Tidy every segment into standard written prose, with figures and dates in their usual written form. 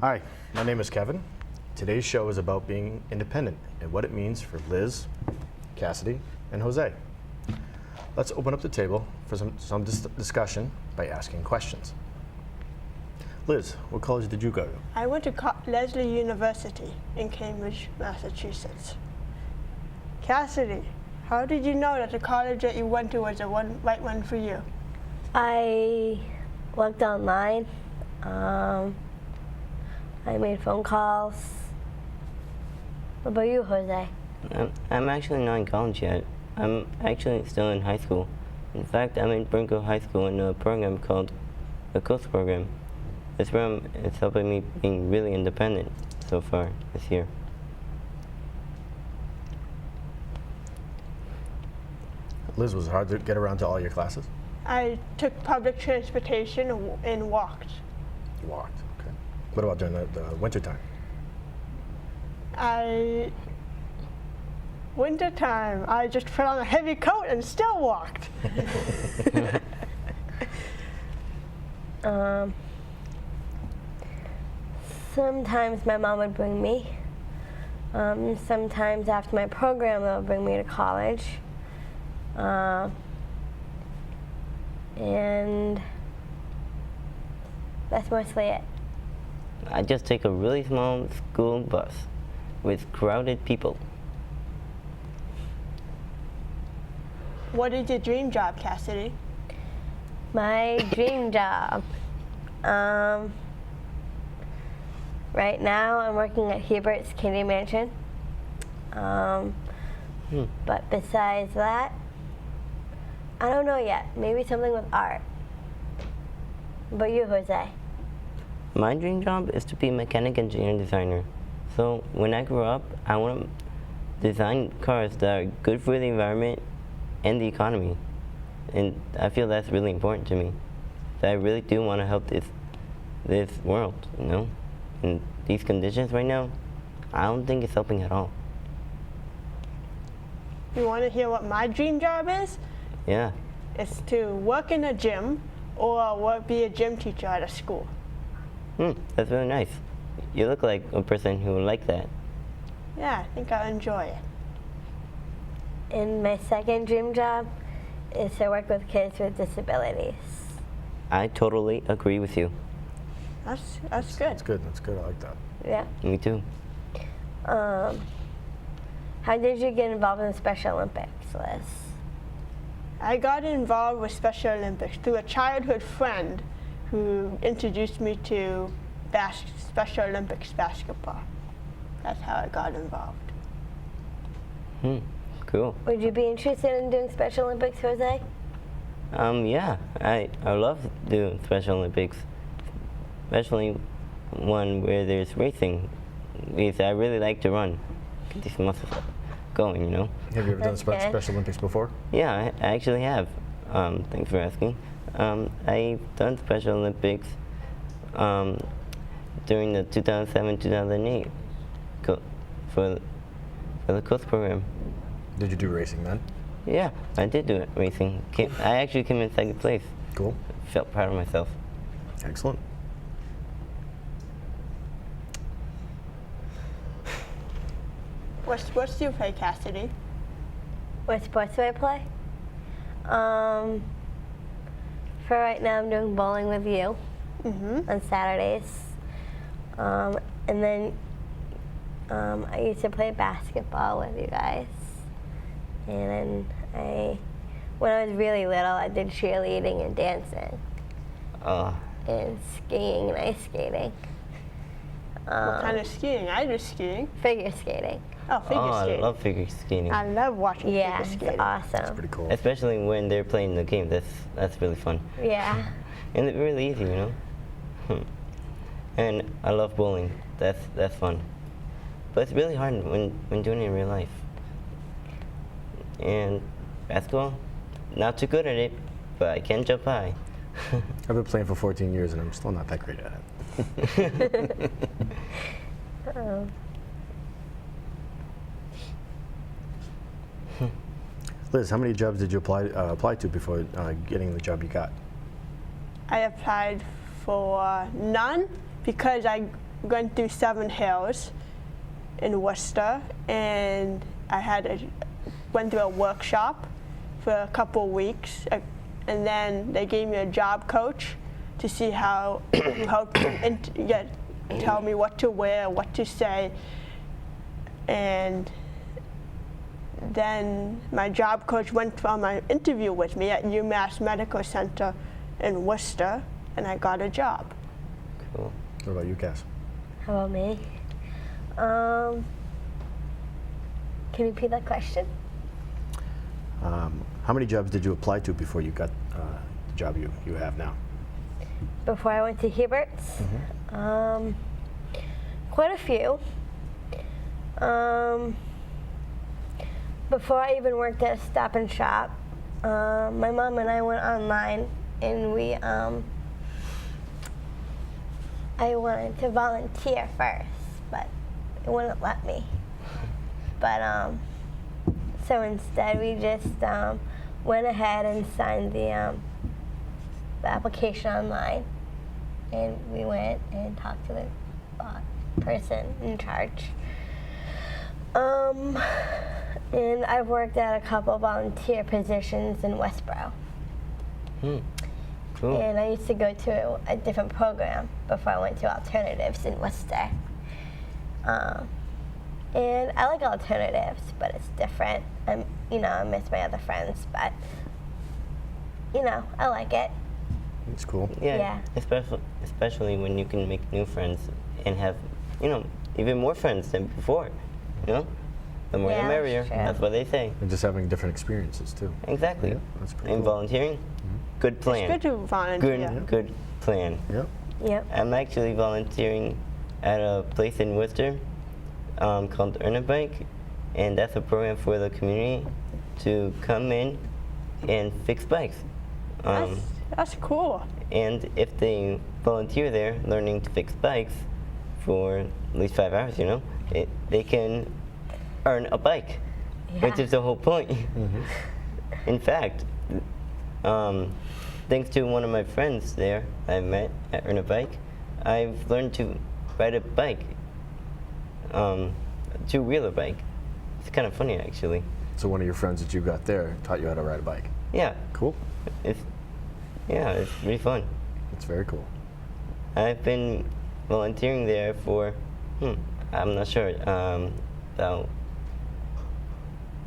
Hi, my name is Kevin. Today's show is about being independent and what it means for Liz, Cassidy, and Jose. Let's open up the table for some discussion by asking questions. Liz, what college did you go to? I went to Lesley University in Cambridge, Massachusetts. Cassidy, how did you know that the college that you went to was the right one for you? I looked online. I made phone calls. What about you, Jose? I'm actually not in college yet. I'm actually still in high school. In fact, I'm in Burnco High School in a program called the Coast Program. This program is helping me being really independent so far this year. Liz, was it hard to get around to all your classes? I took public transportation and walked. You walked, okay. What about during the winter time? Wintertime, I just put on a heavy coat and still walked. Sometimes my mom would bring me. Sometimes after my program, they'll bring me to college. And that's mostly it. I just take a really small school bus with crowded people. What is your dream job, Cassidy? My dream job. Right now, I'm working at Hubert's Candy Mansion. But besides that, I don't know yet. Maybe something with art. What about you, Jose? My dream job is to be a mechanic engineer and designer. So when I grow up, I want to design cars that are good for the environment and the economy. And I feel that's really important to me. So I really do want to help this world, you know? In these conditions right now, I don't think it's helping at all. You want to hear what my dream job is? Yeah. It's to work in a gym or be a gym teacher at a school. That's really nice. You look like a person who would like that. Yeah, I think I'll enjoy it. And my second dream job is to work with kids with disabilities. I totally agree with you. That's good. That's good, that's good, I like that. Yeah. Me too. How did you get involved in the Special Olympics, Liz? I got involved with Special Olympics through a childhood friend who introduced me to Special Olympics basketball. That's how I got involved. Cool. Would you be interested in doing Special Olympics, Jose? Yeah, I love doing Special Olympics, especially one where there's racing, because I really like to run, get these muscles going, you know. Have you ever done Okay. Special Olympics before? Yeah, I actually have. Thanks for asking. I've done Special Olympics during the 2007-2008 for the Coast Program. Did you do racing then? Yeah, I did do it, racing. I actually came in second place. Cool. Felt proud of myself. Excellent. What sports do you play, Cassidy? What sports do I play? For right now, I'm doing bowling with you on Saturdays. And then I used to play basketball with you guys. And then when I was really little, I did cheerleading and dancing. And skiing and ice skating. What kind of skiing? I do skiing. Figure skating. Oh, figure Oh, I skating. love figure skating. I love watching Yeah, figure it's skating. awesome. Pretty cool. Especially when they're playing the game. That's really fun. Yeah. And it's really easy, you know? And I love bowling. That's fun. But it's really hard when doing it in real life. And basketball, not too good at it, but I can jump high. I've been playing for 14 years and I'm still not that great at it. Um, Liz, how many jobs did you apply to before getting the job you got? I applied for none because I went through Seven Hills in Worcester, and went through a workshop for a couple weeks, and then they gave me a job coach to see how tell me what to wear, what to say, and then my job coach went for my interview with me at UMass Medical Center in Worcester, and I got a job. Cool. What about you, Cass? How about me? Can you repeat that question? How many jobs did you apply to before you got the job you have now? Before I went to Hubert's? Quite a few. Before I even worked at Stop and Shop, my mom and I went online, and I wanted to volunteer first, but it wouldn't let me. But so instead we just went ahead and signed the application online, and we went and talked to the person in charge. And I've worked at a couple volunteer positions in Westboro. Cool. And I used to go to a different program before I went to Alternatives in Worcester. And I like Alternatives, but it's different. I miss my other friends, but I like it. It's cool. Yeah. Especially when you can make new friends and have, even more friends than before. The more Yeah, the that's merrier. true. That's what they say. And just having different experiences too. Exactly. Yeah, that's pretty And cool. volunteering, good plan. It's good to volunteer. Good plan. Yep. Yep. I'm actually volunteering at a place in Worcester called Earn a Bike, and that's a program for the community to come in and fix bikes. That's cool. And if they volunteer there learning to fix bikes for at least 5 hours, they can earn a bike, which Yeah. is the whole point. In fact, thanks to one of my friends there I met at Earn a Bike, I've learned to ride a bike, a two-wheeler bike. It's kind of funny, actually. So one of your friends that you got there taught you how to ride a bike. Yeah, Cool. it's really fun. It's very cool. I've been volunteering there for, I'm not sure,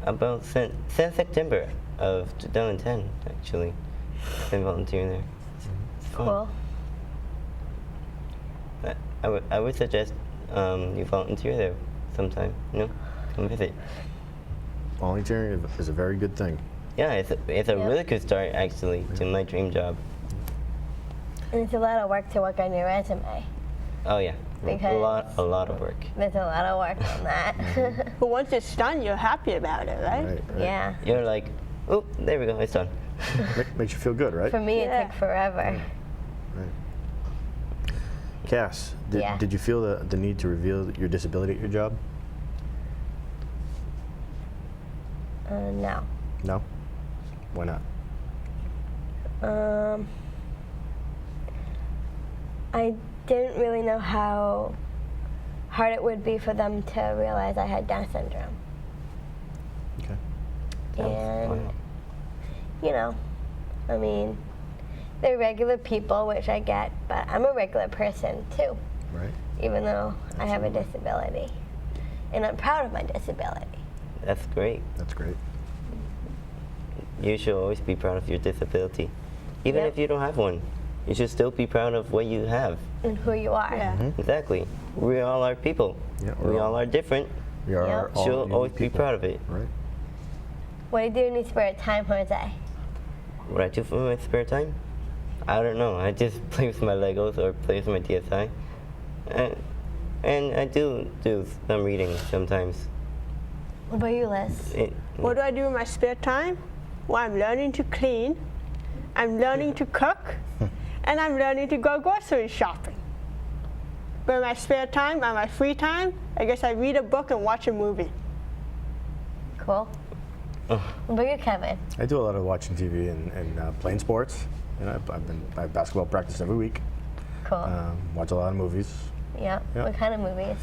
about since September of 2010, actually. I've been volunteering there. It's fun. Cool. I would suggest you volunteer there sometime, come visit. Volunteering is a very good thing. Yeah, it's a Yeah. really good start, actually, to my dream job. And it's a lot of work to work on your resume. Oh yeah, Because- a lot of work. There's a lot of work on that. But once it's done, you're happy about it, right? Right. Yeah. You're like, oh, there we go, it's done. Makes you feel good, right? For me, Yeah. it took forever. Right. Cass, Yeah. did you feel the need to reveal your disability at your job? No. No? Why not? I didn't really know how hard it would be for them to realize I had Down syndrome. Okay. And, they're regular people, which I get, but I'm a regular person too, Right. even though I have a disability. And I'm proud of my disability. That's great. That's great. You should always be proud of your disability. Even Yep. if you don't have one, you should still be proud of what you have. And who you are. Yeah. Exactly. we all are people. Yeah, we all are different. We are Yeah. all She'll unique always be people. proud of it. Right. What do you do in your spare time, Jose? What I do for my spare time? I don't know. I just play with my Legos or play with my DSi. And I do some reading sometimes. What about you, Liz? What do I do in my spare time? Well, I'm learning to clean, I'm learning to cook, and I'm learning to go grocery shopping. But in my spare time, on my free time, I guess I read a book and watch a movie. Cool. What about you, Kevin? I do a lot of watching TV and playing sports. You know, I have basketball practice every week. Cool. Watch a lot of movies. Yeah. yeah. What kind of movies?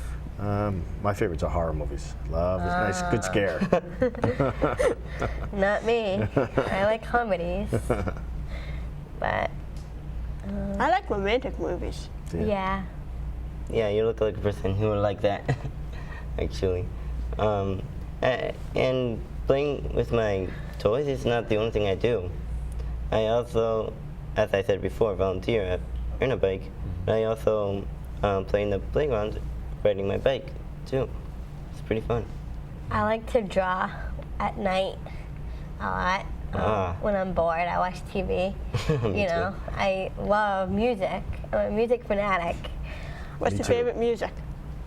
My favorites are horror movies. Love a nice, good scare. Not me. I like comedies. But I like romantic movies. yeah. Yeah, you look like a person who would like that, actually. And playing with my toys is not the only thing I do. I also, as I said before, volunteer at Earn a Bike. But I also play in the playground riding my bike, too. It's pretty fun. I like to draw at night a lot. When I'm bored, I watch TV. Me You know, I love music. I'm a music fanatic. What's Me your too. favorite music?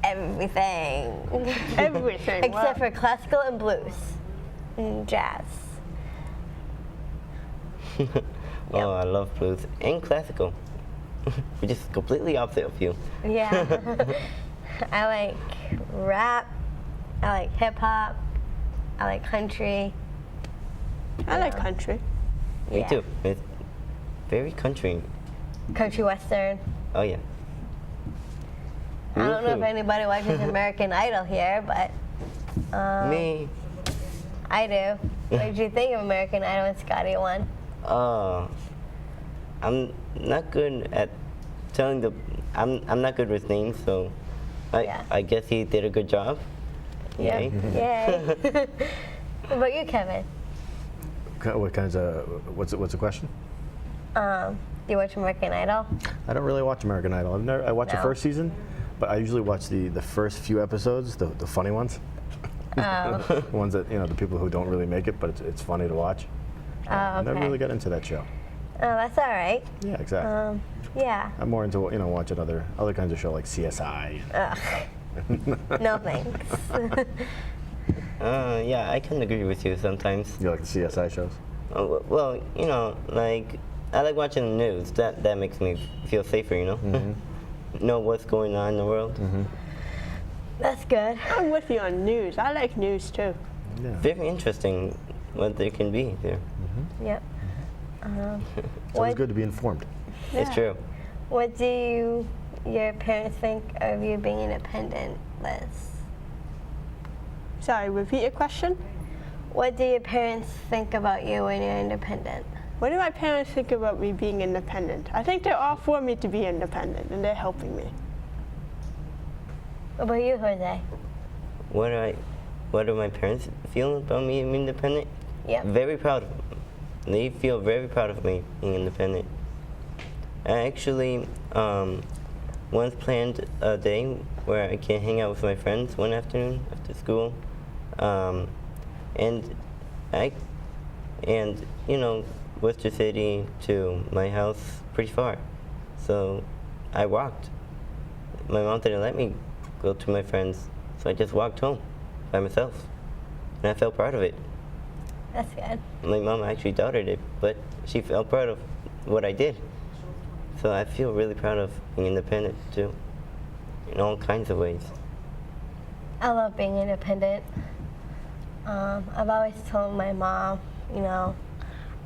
Everything. Everything. Except Wow. for classical and blues and jazz. Oh, I love blues and classical. We're just completely opposite of you. Yeah. I like rap. I like hip hop. I like country. I like country. Me Yeah. too. It's very country. Country western. Oh, yeah. I don't know if Woohoo. anybody watches American Idol here, but Me. I do. What did you think of American Idol when Scotty won? I'm not good at telling the. I'm not good with names, so Yeah. I guess he did a good job. Yeah. Yay. Yay. What about you, Kevin? What kinds of? What's the question? Do you watch American Idol? I don't really watch American Idol. I watched the No. first season, but I usually watch the first few episodes, the funny ones. Oh. Ones that, you know, the people who don't really make it, but it's funny to watch. Oh, I never okay. really got into that show. Oh, that's all right. Yeah, exactly. Yeah. I'm more into, you know, watching other kinds of show like CSI. Ugh. No thanks. Yeah, I can agree with you sometimes. You like the CSI shows? Well, you know, like I like watching the news. That makes me feel safer, you know. Know what's going on in the world. That's good. I'm with you on news. I like news too. Yeah. Very interesting what there can be there. Yep. It's always good to be informed. It's Yeah. true. What do your parents think of you being independent, Liz? Sorry, repeat your question. What do your parents think about you when you're independent? What do my parents think about me being independent? I think they're all for me to be independent, and they're helping me. What about you, Jose? What do my parents feel about me being independent? Yep. Very proud of them. They feel very proud of me being independent. I actually once planned a day where I can hang out with my friends one afternoon after school, and you know, Worcester City to my house pretty far, so I walked. My mom didn't let me go to my friends, so I just walked home by myself, and I felt proud of it. That's good. My mom actually doubted it, but she felt proud of what I did. So I feel really proud of being independent too, in all kinds of ways. I love being independent. I've always told my mom, you know,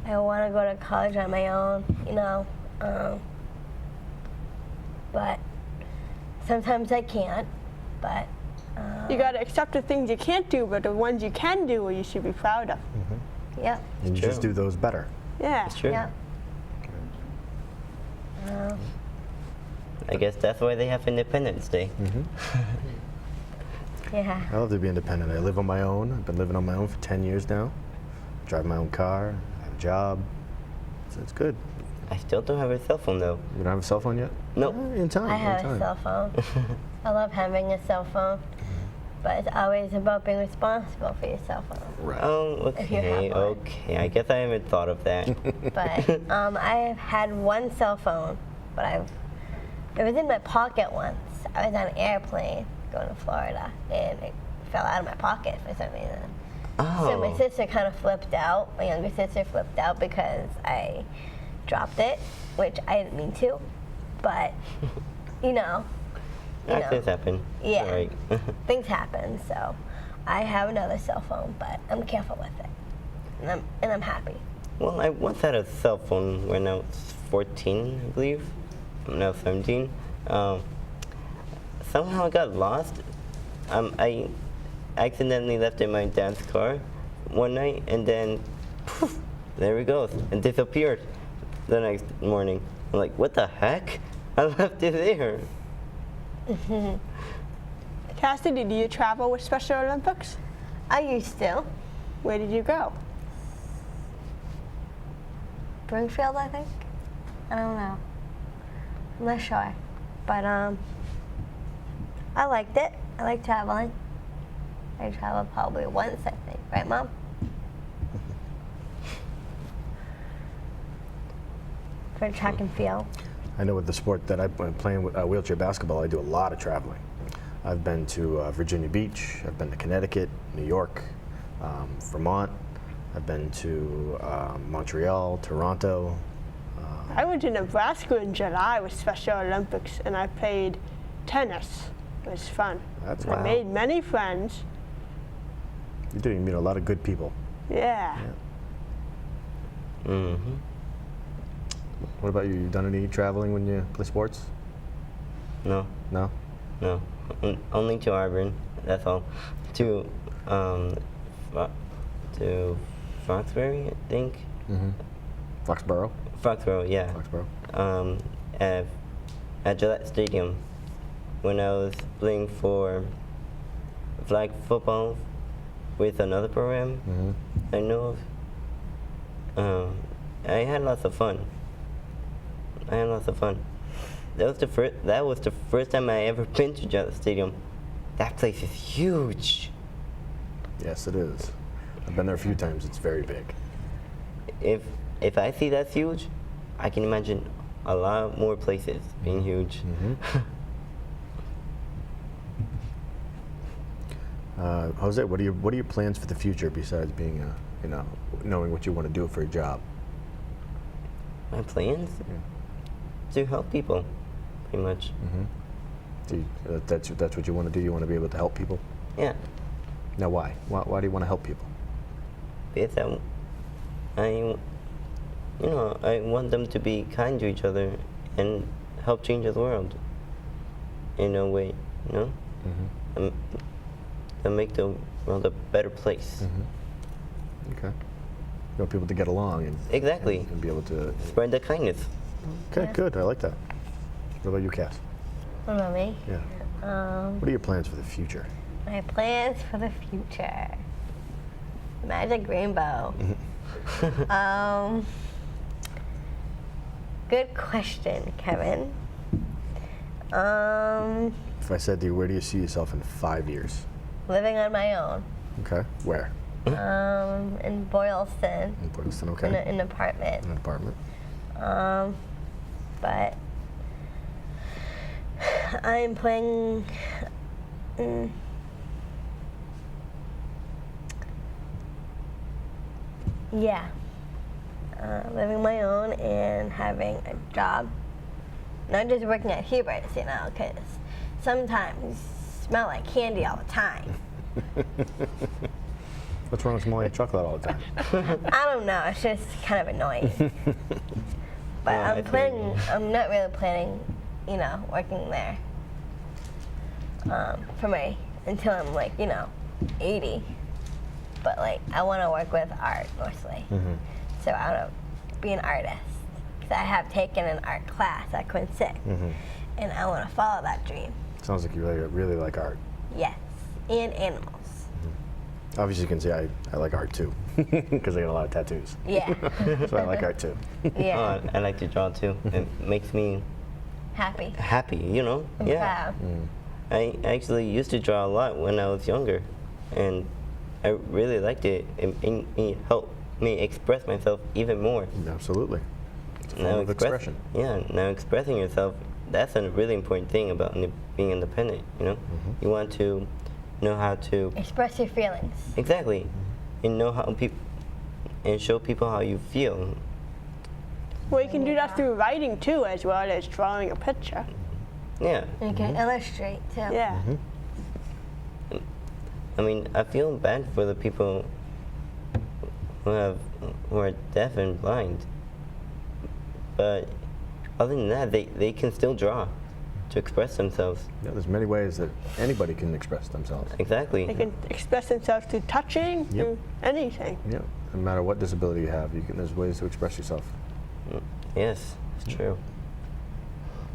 I want to go to college on my own, you know, but sometimes I can't. But You got to accept the things you can't do, but the ones you can do, you should be proud of. yeah, And you just true. do those better. Yeah. It's true. yeah. I guess that's why they have Independence Day. Yeah. I love to be independent. I live on my own. I've been living on my own for 10 years now. Drive my own car. I have a job. So it's good. I still don't have a cell phone though. You don't have a cell phone yet? Nope. In time. I in have time. a cell phone. I love having a cell phone, but it's always about being responsible for your cell phone. Right. Oh, If you have okay, one. okay. I guess I haven't thought of that. But I've had one cell phone, but it was in my pocket once. I was on an airplane going to Florida, and it fell out of my pocket for some reason. So my Oh, sister kind of flipped out. My younger sister flipped out because I dropped it, which I didn't mean to. But, you know, accidents happen. Yeah. All right. things happen. So I have another cell phone, but I'm careful with it, and I'm happy. Well, I once had a cell phone when I was 14, I believe. I'm now 17. Somehow it got lost. I accidentally left it in my dad's car one night, and then poof, there it goes. It disappeared the next morning. I'm like, what the heck? I left it there. Cassidy, do you travel with Special Olympics? I used to. Where did you go? Springfield, I think. I don't know. I'm not sure, but I liked it. I like traveling. I traveled probably once, I think. Right, Mom? For track and field. I know with the sport that I'm playing with, wheelchair basketball, I do a lot of traveling. I've been to Virginia Beach, I've been to Connecticut, New York, Vermont. I've been to Montreal, Toronto. I went to Nebraska in July with Special Olympics, and I played tennis. It was fun. That's I wow. made many friends. You do. You meet a lot of good people. Yeah. Mm-hmm. What about you? You done any traveling when you play sports? No, No. no. Only to Auburn. That's all. To Foxbury, I think. Mm-hmm. Foxborough. Foxborough, yeah. Foxborough. At Gillette Stadium, when I was playing for flag football with another program Mm-hmm. I know of. I had lots of fun. That was the first time I ever been to Gillette Stadium. That place is huge. Yes, it is. I've been there a few times. It's very big. If I see that's huge, I can imagine a lot more places being huge. Jose, what are your plans for the future besides being knowing what you want to do for your job? My plans to help people, pretty much. That's what you want to do. You want to be able to help people. Yeah, Now, why? Why do you want to help people? because I want them to be kind to each other and help change the world in a way, and make the world a better place. Okay. You want people to get along and Exactly. and be able to. Spread the kindness. Okay, good. I like that. What about you, Cass? What about me? Yeah. What are your plans for the future? My plans for the future. Magic Rainbow. Good question, Kevin. If I said to you, where do you see yourself in 5 years? Living on my own. Okay. Where? In Boylston. In Portland. In Okay. an apartment. In an apartment. But I'm playing. Yeah. Living my own and having a job. Not just working at Hubert's, because sometimes you smell like candy all the time. What's wrong with smelling chocolate all the time? I don't know, it's just kind of annoying. But I'm not really planning, working there until I'm 80. But I want to work with art mostly. So I want to be an artist. Because I have taken an art class at Quinn 6. And I want to follow that dream. Sounds like you really like art. Yes, and animals. Obviously, you can see I like art too, because I got a lot of tattoos. Yeah. So I like art too. Yeah. I like to draw too. It makes me Happy. happy, I'm Yeah. proud. I actually used to draw a lot when I was younger, and I really liked it. It helped me express myself even more. Absolutely. It's a form of expression. Yeah, now expressing yourself, that's a really important thing about being independent, you know? You want to know how to, Express your feelings. exactly, and know how and show people how you feel. Well, you can do that through writing too, as well as drawing a picture. Yeah, And you can illustrate too. Yeah. I mean, I feel bad for the people who are deaf and blind, but other than that, they can still draw to express themselves. Yeah, there's many ways that anybody can express themselves. Exactly. They can express themselves through touching, through anything. Yeah, no matter what disability you have, there's ways to express yourself. Yes, it's true.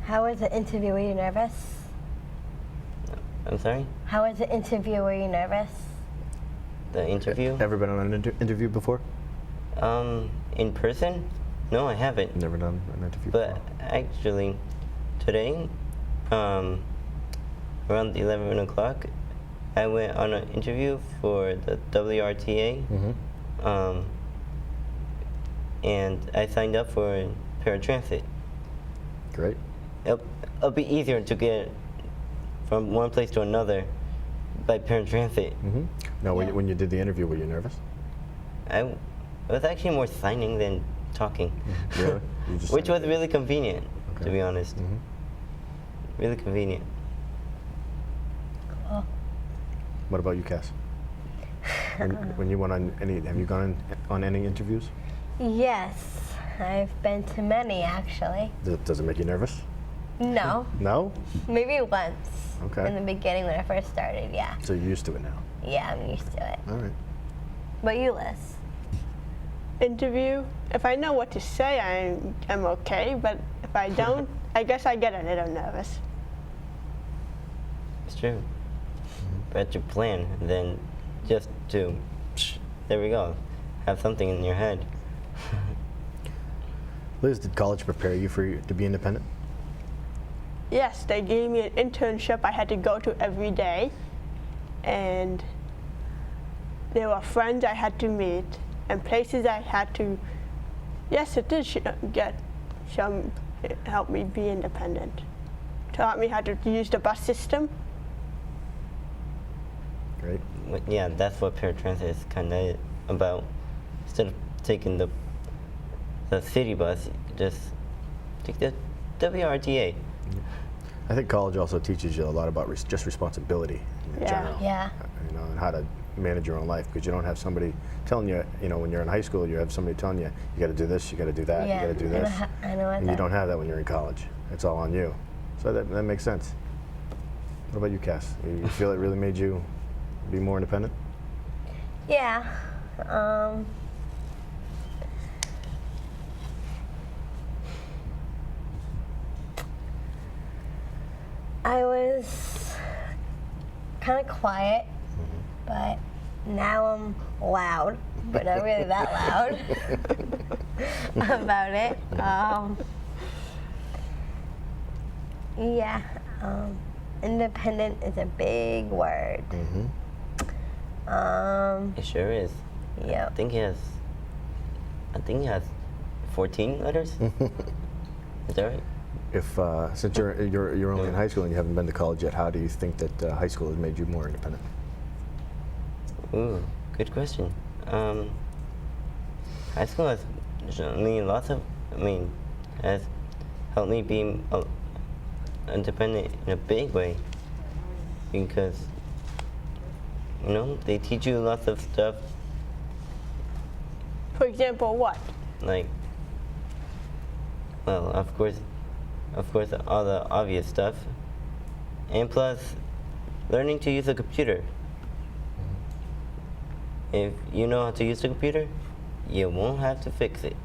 How was the interview? Were you nervous? I'm sorry? How was the interview? Were you nervous? The interview? Ever been on an interview before? In person? No, I haven't. Never done an interview But before. actually, today, around 11 o'clock, I went on an interview for the WRTA, and I signed up for paratransit. Great. It'll be easier to get from one place to another by paratransit. Now, when you did the interview, were you nervous? It was actually more signing than talking. Really? You just Which signed was really convenient, to Okay. be honest. Really convenient. What about you, Cass? When you went on have you gone on any interviews? Yes, I've been to many actually. Does it make you nervous? No, No? maybe once. Okay. In the beginning when I first started, yeah. So you're used to it now. Yeah, I'm used to it. All right. But you, Liz? Interview. If I know what to say, I'm okay. But if I don't, I guess I get a little nervous. It's true. But to plan, then just to, there we go, have something in your head. Liz, did college prepare you to be independent? Yes, they gave me an internship I had to go to every day, and there were friends I had to meet and places I had to. Yes, it did help me be independent. Taught me how to use the bus system. Great. Yeah, that's what paratransit is kind of about. Instead of taking the city bus, just take the WRTA. I think college also teaches you a lot about just responsibility in Yeah. general. Yeah. You know, and how to manage your own life, because you don't have somebody telling you, when you're in high school, you have somebody telling you, you got to do this, you got to do that, Yeah, you got to do this. I know what And you that. don't have that when you're in college. It's all on you. So that makes sense. What about you, Cass? You feel it really made you be more independent? Yeah. I was kind of quiet, but now I'm loud, but not really that loud about it. Yeah, independent is a big word. It sure is. Yep. I think he has 14 letters. Is that right? If since you're only in high school and you haven't been to college yet, how do you think that high school has made you more independent? Ooh, good question. High school has shown me has helped me be independent in a big way, because they teach you lots of stuff, For example, what? like, well, of course all the obvious stuff, and plus learning to use a computer. If you know how to use a computer, you won't have to fix it.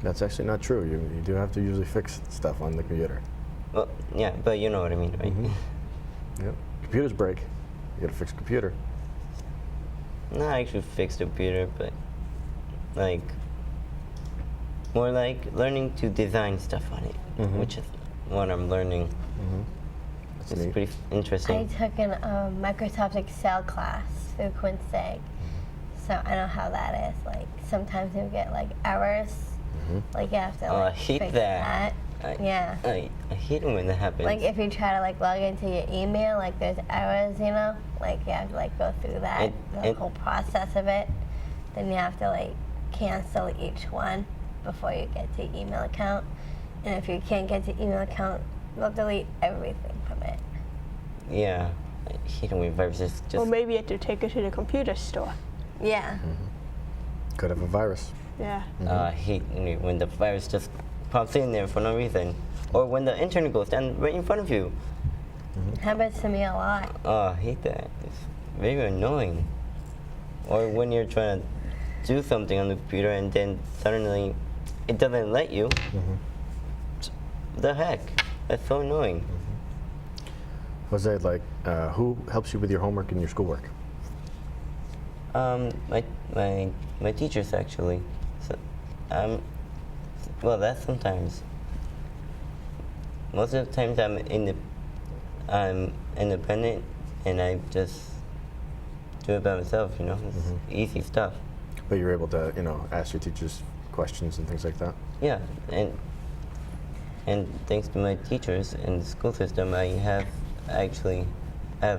That's actually not true. You do have to usually fix stuff on the computer. Well, yeah, but you know what I mean, right? Yep. Computers break. You got to fix a computer. Not actually fix the computer, but more like learning to design stuff on it, which is what I'm learning. That's It's neat. pretty I interesting. took an Microsoft Excel class through Quincy, so I know how that is. Like sometimes you get like errors, like you have to Oh, I like hate fix that. Yeah. I hate it when that happens. Like if you try to like log into your email, like there's errors, you know, like you have to like go through that the whole process of it. Then you have to like cancel each one before you get to your email account. And if you can't get to email account, they'll delete everything from it. Yeah, I hate it when viruses just. Or maybe you have to take it to the computer store. Yeah. Could have a virus. Yeah. I hate when the virus just pops in there for no reason, or when the internet goes down right in front of you. Happens to me a lot. Oh, I hate that. It's very annoying. Or when you're trying to do something on the computer and then suddenly it doesn't let you. The heck? That's so annoying. Jose, like, who helps you with your homework and your schoolwork? My teachers actually. So, well, that's sometimes. Most of the times I'm independent and I just do it by myself. You know, it's easy stuff. But you're able to, ask your teachers questions and things like that? Yeah, and thanks to my teachers in the school system, I have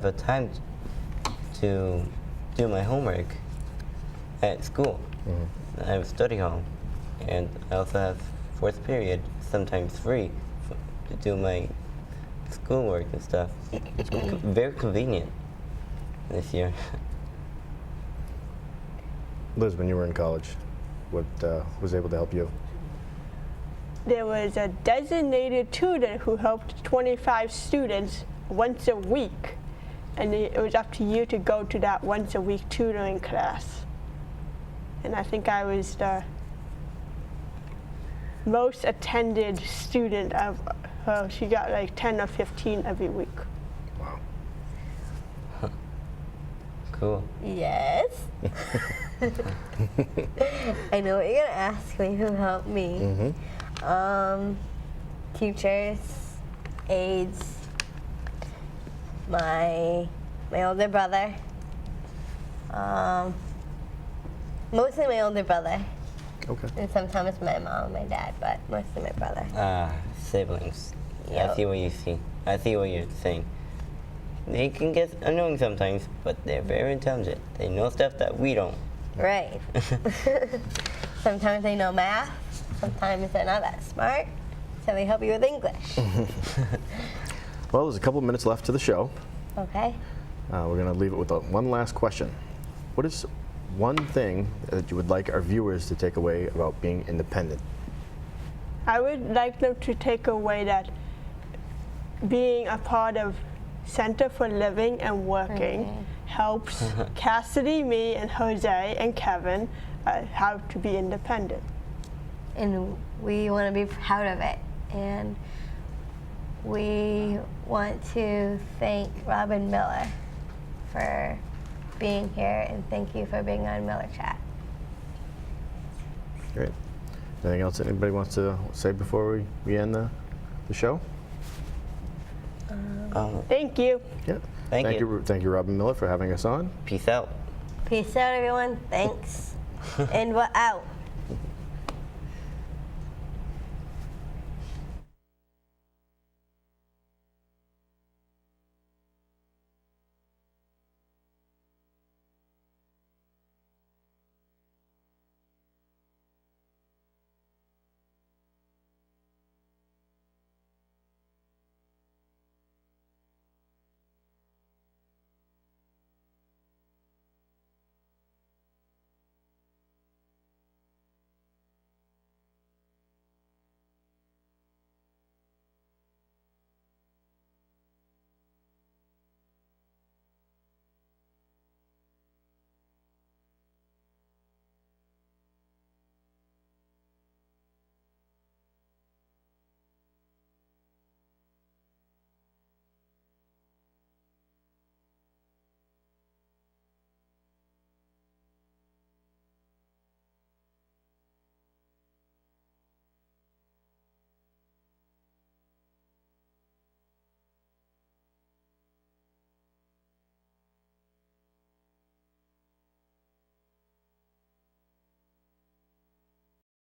a time to do my homework at school. I have a study hall, and I also have fourth period, sometimes free, to do my schoolwork and stuff. It's very convenient this year. Liz, when you were in college, what was able to help you? There was a designated tutor who helped 25 students once a week. And it was up to you to go to that once a week tutoring class. And I think I was the most attended student of her. She got like 10 or 15 every week. Wow. Cool. Yes. I know what you're gonna ask me. Who helped me? Teachers, aides, my older brother. Mostly my older brother, Okay. and sometimes my mom and my dad, but mostly my brother. Siblings. I Yep. see what you see. I see what you're saying. They can get annoying sometimes, but they're very intelligent. They know stuff that we don't. Right. Sometimes they know math. Sometimes they're not that smart, so they help you with English. Well, there's a couple minutes left to the show. Okay. We're going to leave it with one last question. What is one thing that you would like our viewers to take away about being independent? I would like them to take away that being a part of Center for Living and Working helps Cassidy, me, and Jose and Kevin how to be independent. And we want to be proud of it. And we want to thank Robin Miller for being here, and thank you for being on Miller Chat. Great. Anything else anybody wants to say before we end the show? Thank you. Yeah. Thank you. Thank you, Robin Miller, for having us on. Peace out. Peace out, everyone. Thanks. And we're out.